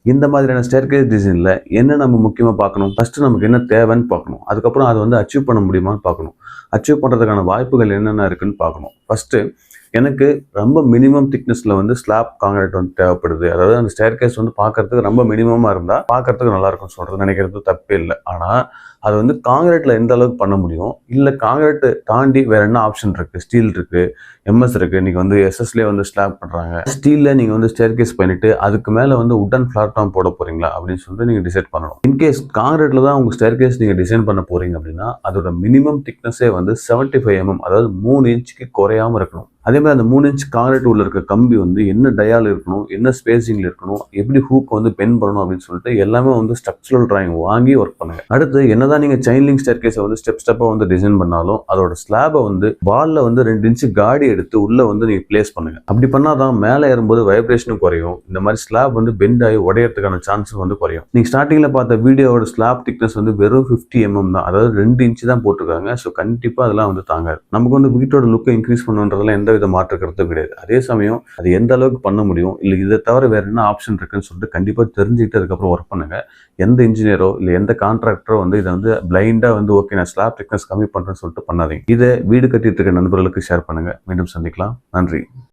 இந்த மாதிரியான ஸ்டேர்கேஸ் டிசைனில் என்ன நம்ம முக்கியமாக பார்க்கணும்? ஃபஸ்ட்டு நமக்கு என்ன தேவைன்னு பார்க்கணும். அதுக்கப்புறம் அதை வந்து அச்சீவ் பண்ண முடியுமான்னு பார்க்கணும். அச்சீவ் பண்ணுறதுக்கான வாய்ப்புகள் என்னென்ன இருக்குன்னு பார்க்கணும். ஃபஸ்ட்டு எனக்கு ரொம்ப மினிமம் திக்னஸில் வந்து ஸ்லாப் காங்கிரீட் வந்து தேவைப்படுது. அதாவது அந்த ஸ்டேர்கேஸ் வந்து பார்க்கறதுக்கு ரொம்ப மினிமமாக இருந்தால் பார்க்கறதுக்கு நல்லா இருக்கும்னு சொல்கிறது நினைக்கிறது தப்பே இல்லை. ஆனால் அது வந்து காங்கிரீட்டில் எந்த அளவுக்கு பண்ண முடியும், இல்லை காங்கிரீட் தாண்டி வேற என்ன ஆப்ஷன் இருக்குது? ஸ்டீல் இருக்குது, எம்எஸ் இருக்குது, இன்றைக்கி வந்து எஸ்எஸ்லேயே வந்து ஸ்லாப் பண்ணுறாங்க. ஸ்டீலில் நீங்கள் வந்து ஸ்டேர்கேஸ் பண்ணிவிட்டு அதுக்கு மேலே வந்து உட்டன் பிளாட்ஃபார்ம் போட போகிறீங்களா அப்படின்னு சொல்லிட்டு நீங்கள் டிசைட் பண்ணணும். இன்கேஸ் காங்கிரீட்டில் தான் உங்கள் ஸ்டேர்கேஸ் நீங்கள் டிசைன் பண்ண போகிறீங்க அப்படின்னா அதோட மினிமம் திக்னஸே வந்து 75 mm, அதாவது 3 இன்ச்சுக்கு குறையாமல் இருக்கணும். அதே மாதிரி அந்த 3 இன்ச் காங்கிரீட் உள்ள இருக்க கம்பி வந்து என்ன டயால் இருக்கணும், என்ன ஸ்பேசிங்ல இருக்கணும், எப்படி ஹூக் வந்து பென் பண்ணணும் அப்படின்னு சொல்லிட்டு எல்லாமே வந்து ஸ்ட்ரக்சரல் டிராயிங் வாங்கி ஒர்க் பண்ணுங்க. அடுத்து என்னதான் நீங்க செயின்லிங்க் ஸ்டேர்கேஸை வந்து ஸ்டெப்பா வந்து டிசைன் பண்ணாலும் அதோட ஸ்லாபை வந்து வால்ல வந்து 2 இன்ச்சு காடி எடுத்து உள்ள வந்து நீங்க பிளேஸ் பண்ணுங்க. அப்படி பண்ணாதான் மேலே ஏறும்போது வைப்ரேஷனும் குறையும். இந்த மாதிரி ஸ்லாப் வந்து பெண்ட் ஆகி உடையறதுக்கான சான்ஸும் வந்து குறையும். நீங்க ஸ்டார்டிங்ல பார்த்த வீடியோவோட ஸ்லாப் திக்னஸ் வந்து வெறும் 50 mm தான், அதாவது 2 இன்ச்சு தான் போட்டிருக்காங்க. ஸோ கண்டிப்பா அதெல்லாம் வந்து தாங்காது. நமக்கு வந்து வீட்டோட லுக்கை இன்க்ரீஸ் பண்ணுன்றதுல எந்த வித மாற்று கருத்தும் கிடையாது. அதே சமயம் அது எந்த அளவுக்கு பண்ண முடியும், இல்லை இதை தவிர வேற என்ன ஆப்ஷன் இருக்குன்னு சொல்லிட்டு கண்டிப்பா தெரிஞ்சுக்கிட்டு அதுக்கப்புறம் ஒர்க் பண்ணுங்க. எந்த இன்ஜினியரோ இல்லை எந்த கான்ட்ராக்டரோ வந்து இதை வந்து பிளைண்டா வந்து ஓகே நான் ஸ்லாப் திக்னஸ் கம்மி பண்றேன்னு சொல்லிட்டு பண்ணாதீங்க. இதை வீடு கட்டிட்டு இருக்க நண்பர்களுக்கு ஷேர் பண்ணுங்க. மீண்டும் சந்திக்கலாம். நன்றி.